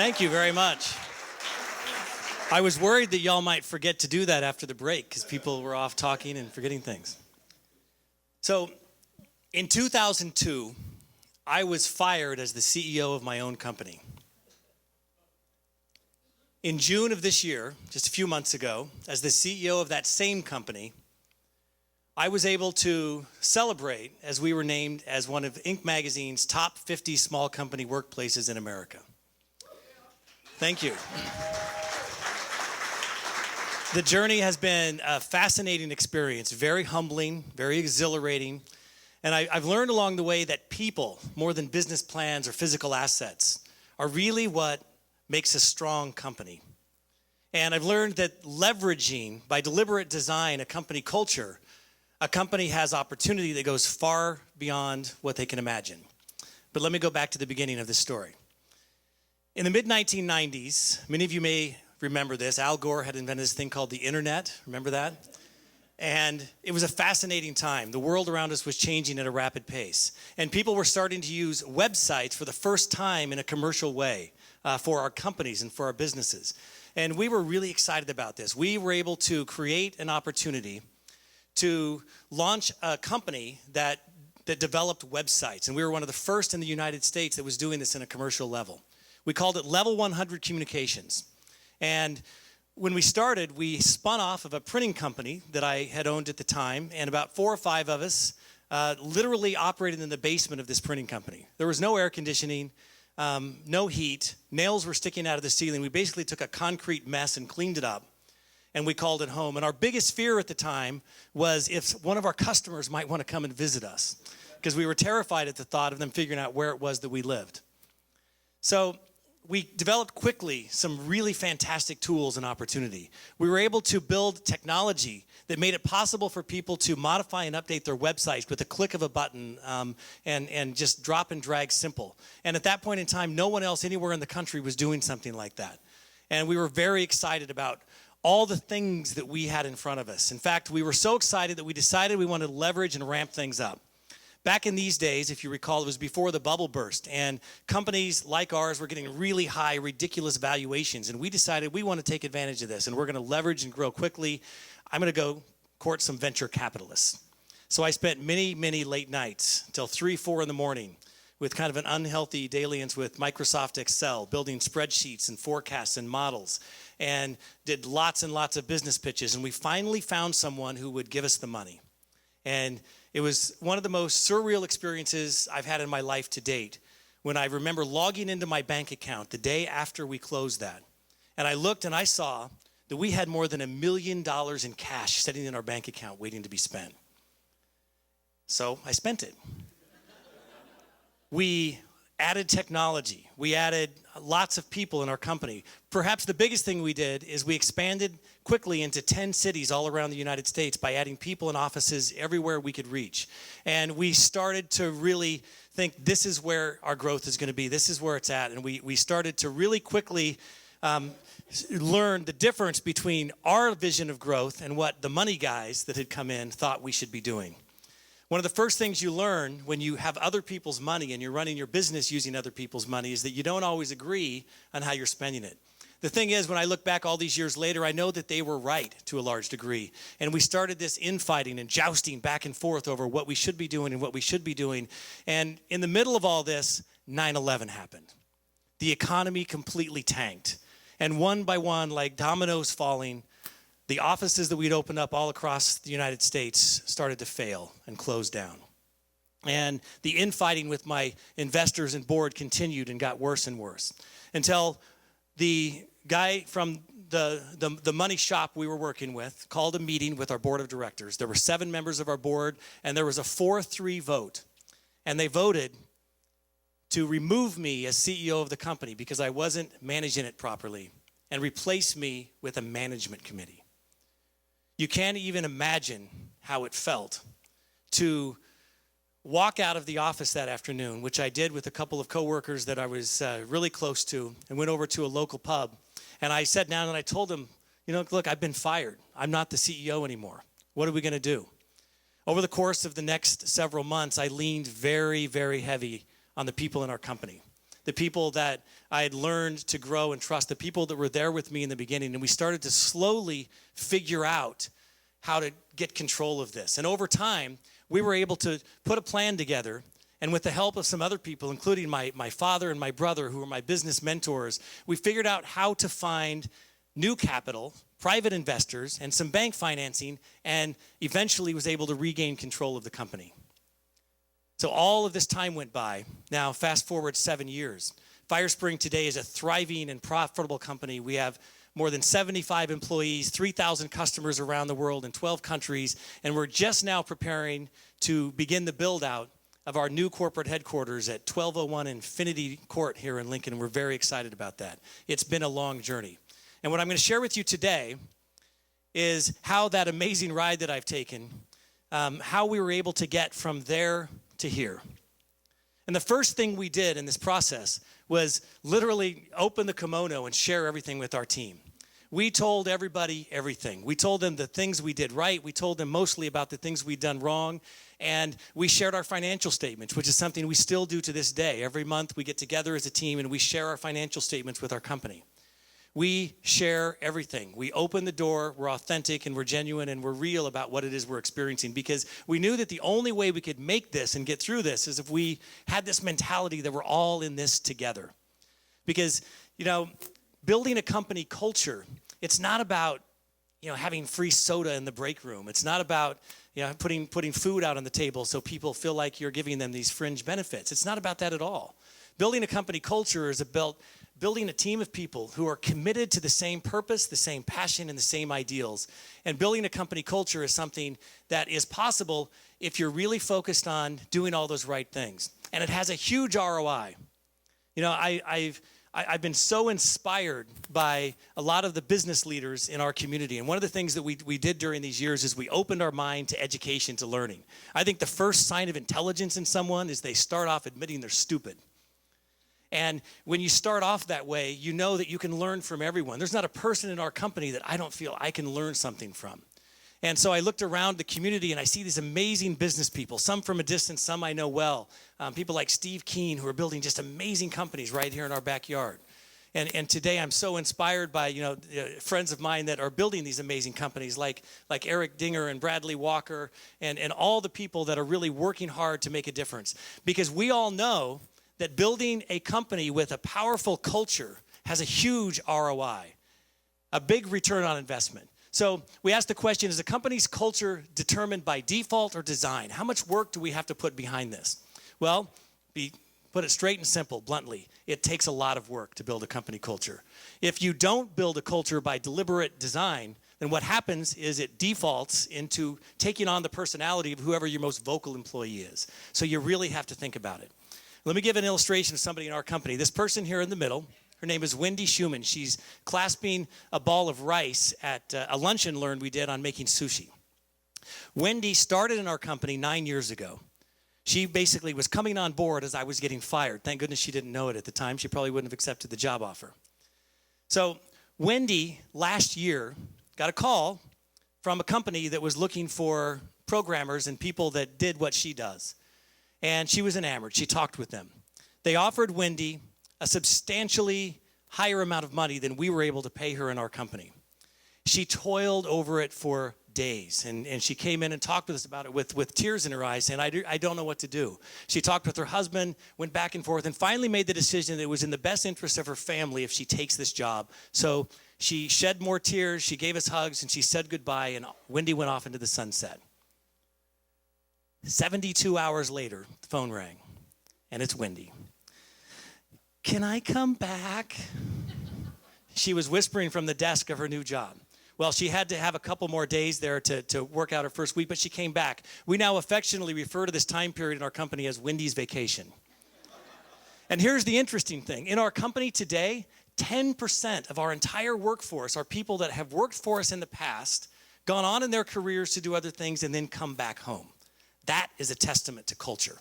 Thank you very much. I was worried that y'all might forget to do that after the break because people were off talking and forgetting things. So in 2002, I was fired as the CEO of my own company. In June of this year, just a few months ago, as the CEO of that same company, I was able to celebrate as we were named as one of Inc. magazine's top 50 small company workplaces in America. Thank you. The journey has been a fascinating experience, very humbling, very exhilarating. And I've learned along the way that people, more than business plans or physical assets, are really what makes a strong company. And I've learned that leveraging, by deliberate design, a company culture, a company has opportunity that goes far beyond what they can imagine. But let me go back to the beginning of this story. In the mid-1990s, many of you may remember this, Al Gore had invented this thing called the internet. Remember that? And it was a fascinating time. The world around us was changing at a rapid pace. And people were starting to use websites for the first time in a commercial way for our companies and for our businesses. And we were really excited about this. We were able to create an opportunity to launch a company that developed websites. And we were one of the first in the United States that was doing this in a commercial level. We called it Level 100 Communications. And when we started, we spun off of a printing company that I had owned at the time, and about 4 or 5 of us literally operated in the basement of this printing company. There was no air conditioning, no heat, nails were sticking out of the ceiling. We basically took a concrete mess and cleaned it up, and we called it home. And our biggest fear at the time was if one of our customers might want to come and visit us, because we were terrified at the thought of them figuring out where it was that we lived. So we developed quickly some really fantastic tools and opportunity. We were able to build technology that made it possible for people to modify and update their websites with a click of a button and just drop and drag simple. And at that point in time, no one else anywhere in the country was doing something like that. And we were very excited about all the things that we had in front of us. In fact, we were so excited that we decided we wanted to leverage and ramp things up. Back in these days, if you recall, it was before the bubble burst, and companies like ours were getting really high, ridiculous valuations, and we decided we want to take advantage of this, and we're going to leverage and grow quickly. I'm going to go court some venture capitalists. So I spent many, many late nights until 3, 4 in the morning with kind of an unhealthy dalliance with Microsoft Excel, building spreadsheets and forecasts and models, and did lots and lots of business pitches, and we finally found someone who would give us the money. And it was one of the most surreal experiences I've had in my life to date when I remember logging into my bank account the day after we closed that. And I looked and I saw that we had more than $1 million in cash sitting in our bank account waiting to be spent. So I spent it. We added technology. We added lots of people in our company. Perhaps the biggest thing we did is we expanded quickly into 10 cities all around the United States by adding people and offices everywhere we could reach. And we started to really think this is where our growth is going to be. This is where it's at. And we started to really quickly learn the difference between our vision of growth and what the money guys that had come in thought we should be doing. One of the first things you learn when you have other people's money and you're running your business using other people's money is that you don't always agree on how you're spending it. The thing is, when I look back all these years later, I know that they were right to a large degree. And we started this infighting and jousting back and forth over what we should be doing and what we should be doing. And in the middle of all this, 9/11 happened. The economy completely tanked. And one by one, like dominoes falling, the offices that we'd opened up all across the United States started to fail and close down. And the infighting with my investors and board continued and got worse and worse until the guy from the money shop we were working with called a meeting with our board of directors. There were 7 members of our board, and there was a 4-3 vote. And they voted to remove me as CEO of the company because I wasn't managing it properly and replace me with a management committee. You can't even imagine how it felt to walk out of the office that afternoon, which I did with a couple of coworkers that I was really close to, and went over to a local pub. And I sat down and I told them, look, I've been fired. I'm not the CEO anymore. What are we going to do? Over the course of the next several months, I leaned very, very heavy on the people in our company. the people that I had learned to grow and trust, the people that were there with me in the beginning. And we started to slowly figure out how to get control of this. And over time, we were able to put a plan together. And with the help of some other people, including my father and my brother, who were my business mentors, we figured out how to find new capital, private investors, and some bank financing, and eventually was able to regain control of the company. So all of this time went by. Now, fast forward 7 years. Firespring today is a thriving and profitable company. We have more than 75 employees, 3,000 customers around the world in 12 countries, and we're just now preparing to begin the build-out of our new corporate headquarters at 1201 Infinity Court here in Lincoln, and we're very excited about that. It's been a long journey. And what I'm going to share with you today is how that amazing ride that I've taken, how we were able to get from there to here. And the first thing we did in this process was literally open the kimono and share everything with our team. We told everybody everything. We told them the things we did right. We told them mostly about the things we'd done wrong. And we shared our financial statements, which is something we still do to this day. Every month we get together as a team and we share our financial statements with our company. We share everything. We open the door, we're authentic and we're genuine and we're real about what it is we're experiencing, because we knew that the only way we could make this and get through this is if we had this mentality that we're all in this together. Because, building a company culture, it's not about, having free soda in the break room. It's not about, putting food out on the table so people feel like you're giving them these fringe benefits. It's not about that at all. Building a company culture is about building a team of people who are committed to the same purpose, the same passion, and the same ideals. And building a company culture is something that is possible if you're really focused on doing all those right things. And it has a huge ROI. I've been so inspired by a lot of the business leaders in our community. And one of the things that we did during these years is we opened our mind to education, to learning. I think the first sign of intelligence in someone is they start off admitting they're stupid. And when you start off that way, you know that you can learn from everyone. There's not a person in our company that I don't feel I can learn something from. And so I looked around the community and I see these amazing business people, some from a distance, some I know well. People like Steve Keen, who are building just amazing companies right here in our backyard. And today I'm so inspired by, friends of mine that are building these amazing companies like Eric Dinger and Bradley Walker and all the people that are really working hard to make a difference. Because we all know that building a company with a powerful culture has a huge ROI, a big return on investment. So we asked the question, is a company's culture determined by default or design? How much work do we have to put behind this? Well, put it straight and simple, bluntly, it takes a lot of work to build a company culture. If you don't build a culture by deliberate design, then what happens is it defaults into taking on the personality of whoever your most vocal employee is. So you really have to think about it. Let me give an illustration of somebody in our company. This person here in the middle, her name is Wendy Schumann. She's clasping a ball of rice at a lunch and learn we did on making sushi. Wendy started in our company 9 years ago. She basically was coming on board as I was getting fired. Thank goodness she didn't know it at the time. She probably wouldn't have accepted the job offer. So Wendy, last year, got a call from a company that was looking for programmers and people that did what she does. And she was enamored. She talked with them. They offered Wendy a substantially higher amount of money than we were able to pay her in our company. She toiled over it for days, and she came in and talked with us about it with tears in her eyes, saying, I don't know what to do. She talked with her husband, went back and forth, and finally made the decision that it was in the best interest of her family if she takes this job. So she shed more tears, she gave us hugs, and she said goodbye, and Wendy went off into the sunset. 72 hours later, the phone rang, and it's Wendy. Can I come back? She was whispering from the desk of her new job. Well, she had to have a couple more days there to work out her first week, but she came back. We now affectionately refer to this time period in our company as Wendy's vacation. And here's the interesting thing. In our company today, 10% of our entire workforce are people that have worked for us in the past, gone on in their careers to do other things, and then come back home. That is a testament to culture.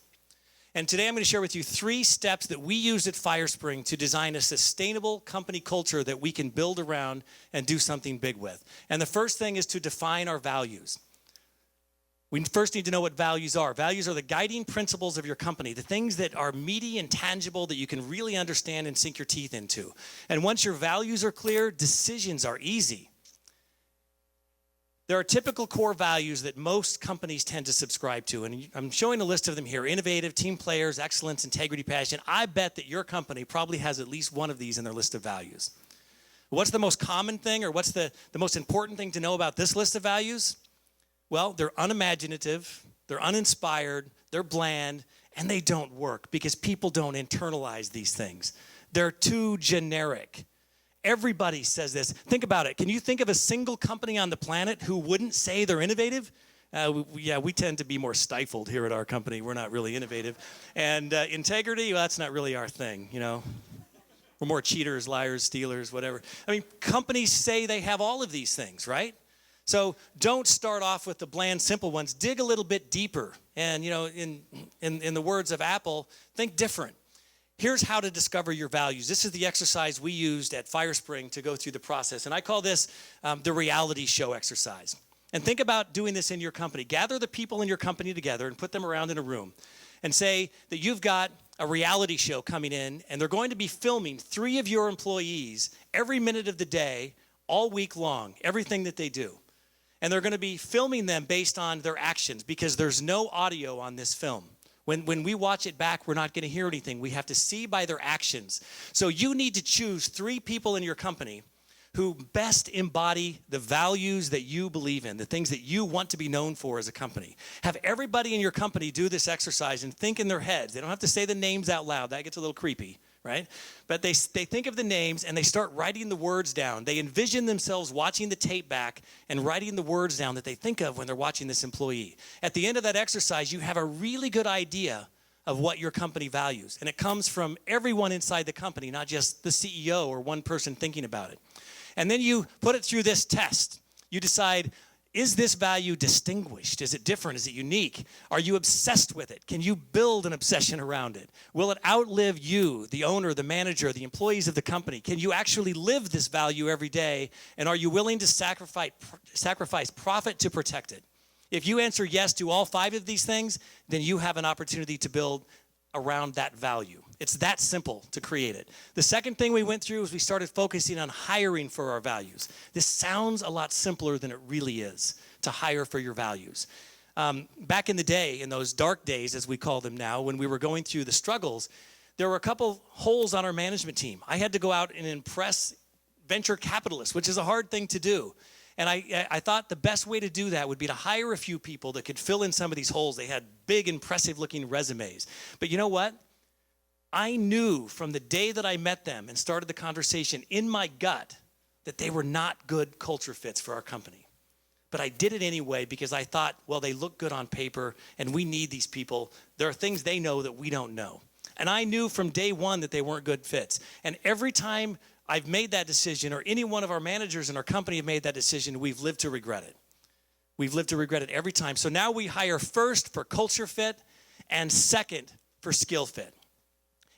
And today I'm going to share with you 3 steps that we use at Firespring to design a sustainable company culture that we can build around and do something big with. And the first thing is to define our values. We first need to know what values are. Values are the guiding principles of your company, the things that are meaty and tangible that you can really understand and sink your teeth into. And once your values are clear, decisions are easy. There are typical core values that most companies tend to subscribe to, and I'm showing a list of them here. Innovative, team players, excellence, integrity, passion. I bet that your company probably has at least one of these in their list of values. What's the most common thing, or what's the most important thing to know about this list of values? Well, they're unimaginative, they're uninspired, they're bland, and they don't work because people don't internalize these things. They're too generic. Everybody says this. Think about it. Can you think of a single company on the planet who wouldn't say they're innovative? We tend to be more stifled here at our company. We're not really innovative. And integrity, well, that's not really our thing, you know. We're more cheaters, liars, stealers, whatever. I mean, companies say they have all of these things, right? So don't start off with the bland, simple ones. Dig a little bit deeper. And, you know, in the words of Apple, think different. Here's how to discover your values. This is the exercise we used at Firespring to go through the process. And I call this the reality show exercise. And think about doing this in your company. Gather the people in your company together and put them around in a room. And say that you've got a reality show coming in, and they're going to be filming 3 of your employees every minute of the day, all week long, everything that they do. And they're going to be filming them based on their actions because there's no audio on this film. When we watch it back, we're not going to hear anything. We have to see by their actions. So you need to choose 3 people in your company who best embody the values that you believe in, the things that you want to be known for as a company. Have everybody in your company do this exercise and think in their heads. They don't have to say the names out loud. That gets a little creepy, right? But they think of the names and they start writing the words down. They envision themselves watching the tape back and writing the words down that they think of when they're watching this employee. At the end of that exercise, you have a really good idea of what your company values. And it comes from everyone inside the company, not just the CEO or one person thinking about it. And then you put it through this test. You decide, is this value distinguished? Is it different? Is it unique? Are you obsessed with it? Can you build an obsession around it? Will it outlive you, the owner, the manager, the employees of the company? Can you actually live this value every day? And are you willing to sacrifice profit to protect it? If you answer yes to all 5 of these things, then you have an opportunity to build around that value. It's that simple to create it. The second thing we went through is we started focusing on hiring for our values. This sounds a lot simpler than it really is to hire for your values. Back in the day, in those dark days, as we call them now, when we were going through the struggles, there were a couple holes on our management team. I had to go out and impress venture capitalists, which is a hard thing to do. And I thought the best way to do that would be to hire a few people that could fill in some of these holes. They had big, impressive-looking resumes. But you know what? I knew from the day that I met them and started the conversation in my gut that they were not good culture fits for our company. But I did it anyway because I thought, well, they look good on paper, and we need these people. There are things they know that we don't know. And I knew from day one that they weren't good fits. And every time I've made that decision, or any one of our managers in our company have made that decision, we've lived to regret it. We've lived to regret it every time. So now we hire first for culture fit and second for skill fit.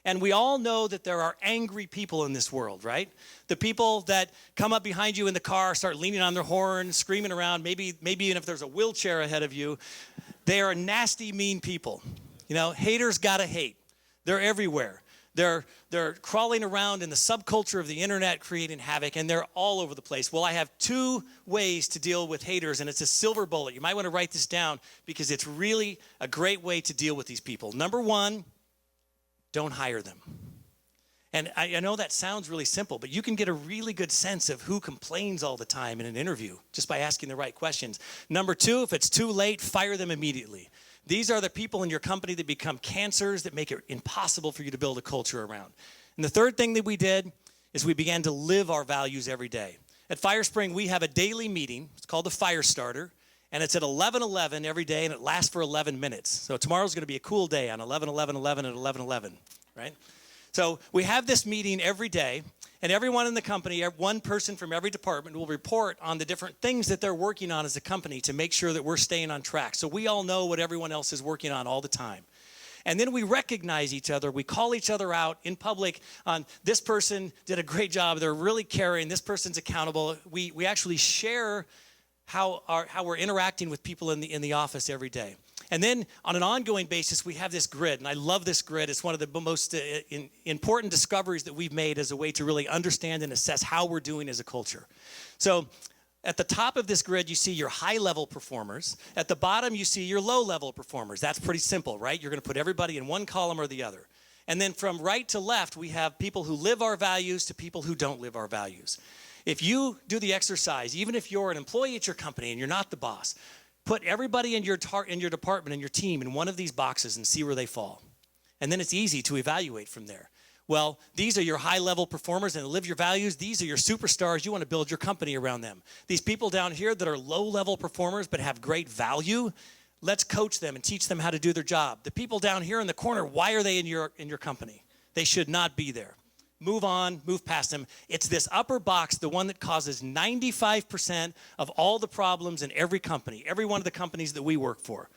And we all know that there are angry people in this world, right? The people that come up behind you in the car, start leaning on their horn, screaming around, maybe even if there's a wheelchair ahead of you. They are nasty, mean people. You know, haters gotta hate. They're everywhere. They're crawling around in the subculture of the internet, creating havoc, and they're all over the place. Well, I have 2 ways to deal with haters, and it's a silver bullet. You might want to write this down because it's really a great way to deal with these people. Number 1, don't hire them. And I know that sounds really simple, but you can get a really good sense of who complains all the time in an interview just by asking the right questions. Number 2, if it's too late, fire them immediately. These are the people in your company that become cancers that make it impossible for you to build a culture around. And the third thing that we did is we began to live our values every day. At Firespring, we have a daily meeting. It's called the Fire Starter. And it's at 11:11 every day, and it lasts for 11 minutes. So tomorrow's going to be a cool day on 11:11:11 at 11:11, right? So we have this meeting every day, and everyone in the company, one person from every department will report on the different things that they're working on as a company to make sure that we're staying on track. So we all know what everyone else is working on all the time. And then we recognize each other. We call each other out in public on this person did a great job. They're really caring. This person's accountable. We actually share how we're interacting with people in the office every day. And then on an ongoing basis, we have this grid, and I love this grid. It's one of the most important discoveries that we've made as a way to really understand and assess how we're doing as a culture. So at the top of this grid, you see your high-level performers. At the bottom, you see your low-level performers. That's pretty simple, right? You're going to put everybody in one column or the other. And then from right to left, we have people who live our values to people who don't live our values. If you do the exercise, even if you're an employee at your company and you're not the boss, put everybody in your department and your team in one of these boxes and see where they fall. And then it's easy to evaluate from there. Well, these are your high-level performers and live your values. These are your superstars. You want to build your company around them. These people down here that are low-level performers but have great value, let's coach them and teach them how to do their job. The people down here in the corner, why are they in your company? They should not be there. Move on, move past them. It's this upper box, the one that causes 95% of all the problems in every company, every one of the companies that we work for.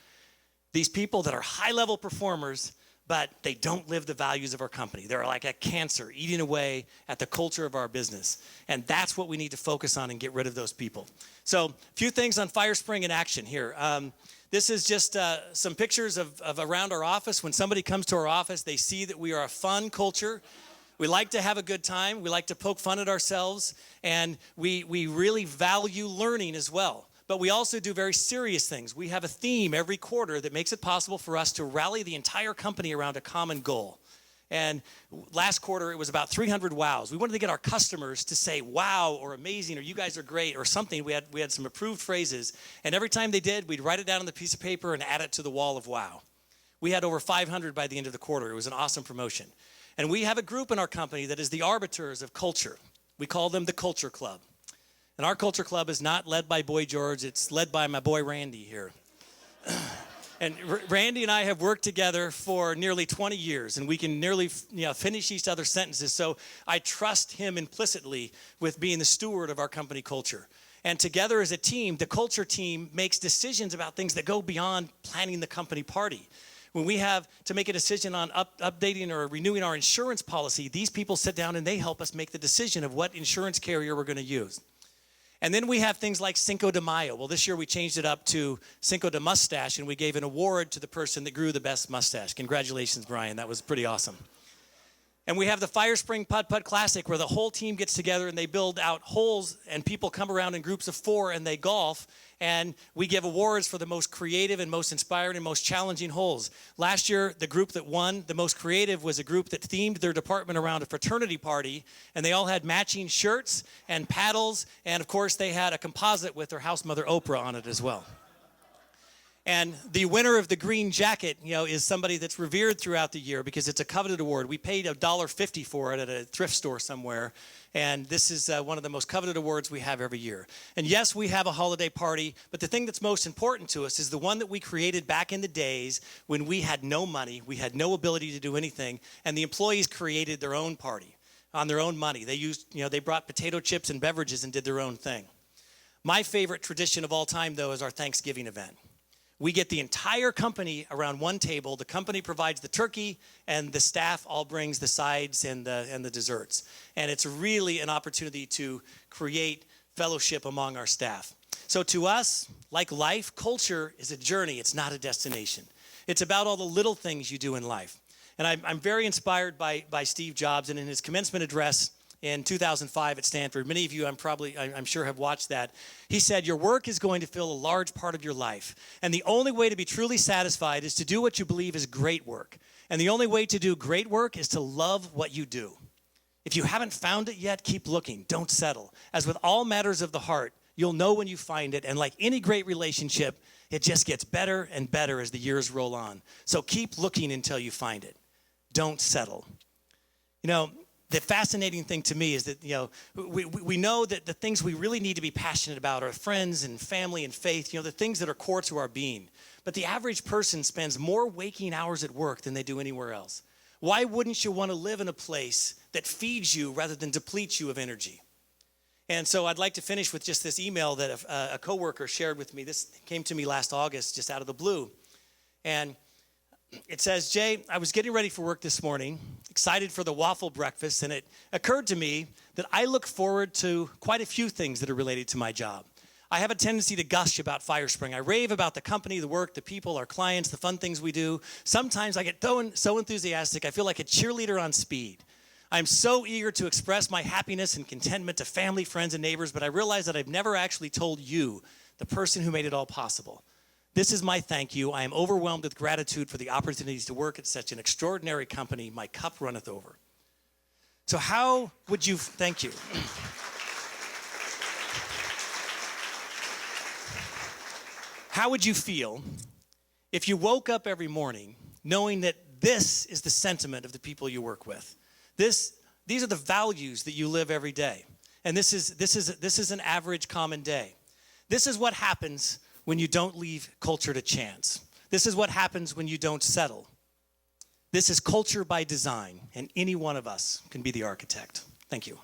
These people that are high-level performers, but they don't live the values of our company. They're like a cancer eating away at the culture of our business. And that's what we need to focus on and get rid of those people. So a few things on Firespring in action here. This is just some pictures of around our office. When somebody comes to our office, they see that we are a fun culture. We like to have a good time. We like to poke fun at ourselves. And we really value learning as well. But we also do very serious things. We have a theme every quarter that makes it possible for us to rally the entire company around a common goal. And last quarter, it was about 300 wows. We wanted to get our customers to say wow or amazing or you guys are great or something. We had some approved phrases. And every time they did, we'd write it down on the piece of paper and add it to the wall of wow. We had over 500 by the end of the quarter. It was an awesome promotion. And we have a group in our company that is the arbiters of culture. We call them the Culture Club. And our Culture Club is not led by Boy George. It's led by my boy Randy here. And Randy and I have worked together for nearly 20 years, and we can nearly finish each other's sentences. So I trust him implicitly with being the steward of our company culture. And together as a team, the culture team makes decisions about things that go beyond planning the company party. When we have to make a decision on updating or renewing our insurance policy, these people sit down and they help us make the decision of what insurance carrier we're going to use. And then we have things like Cinco de Mayo. Well, this year we changed it up to Cinco de Mustache, and we gave an award to the person that grew the best mustache. Congratulations, Brian. That was pretty awesome. And we have the Firespring Putt-Putt Classic, where the whole team gets together and they build out holes, and people come around in groups of 4 and they golf. And we give awards for the most creative and most inspiring and most challenging holes. Last year, the group that won the most creative was a group that themed their department around a fraternity party. And they all had matching shirts and paddles. And, of course, they had a composite with their house mother Oprah on it as well. And the winner of the green jacket, is somebody that's revered throughout the year because it's a coveted award. We paid $1.50 for it at a thrift store somewhere. And this is one of the most coveted awards we have every year. And yes, we have a holiday party, but the thing that's most important to us is the one that we created back in the days when we had no money, we had no ability to do anything, and the employees created their own party on their own money. They brought potato chips and beverages and did their own thing. My favorite tradition of all time, though, is our Thanksgiving event. We get the entire company around one table. The company provides the turkey, and the staff all brings the sides and the desserts. And it's really an opportunity to create fellowship among our staff. So to us, like life, culture is a journey. It's not a destination. It's about all the little things you do in life. And I'm very inspired by Steve Jobs, and in his commencement address in 2005 at Stanford. Many of you, I'm sure, have watched that. He said, your work is going to fill a large part of your life. And the only way to be truly satisfied is to do what you believe is great work. And the only way to do great work is to love what you do. If you haven't found it yet, keep looking. Don't settle. As with all matters of the heart, you'll know when you find it. And like any great relationship, it just gets better and better as the years roll on. So keep looking until you find it. Don't settle. The fascinating thing to me is that, we know that the things we really need to be passionate about are friends and family and faith, the things that are core to our being. But the average person spends more waking hours at work than they do anywhere else. Why wouldn't you want to live in a place that feeds you rather than depletes you of energy? And so I'd like to finish with just this email that a coworker shared with me. This came to me last August, just out of the blue. And it says, Jay, I was getting ready for work this morning, excited for the waffle breakfast, and it occurred to me that I look forward to quite a few things that are related to my job. I have a tendency to gush about Firespring. I rave about the company, the work, the people, our clients, the fun things we do. Sometimes I get so enthusiastic, I feel like a cheerleader on speed. I'm so eager to express my happiness and contentment to family, friends, and neighbors, but I realize that I've never actually told you, the person who made it all possible. This is my thank you. I am overwhelmed with gratitude for the opportunities to work at such an extraordinary company. My cup runneth over. So how would you, thank you. How would you feel if you woke up every morning knowing that this is the sentiment of the people you work with? These are the values that you live every day. And this is an average common day. This is what happens when you don't leave culture to chance. This is what happens when you don't settle. This is culture by design, and any one of us can be the architect. Thank you.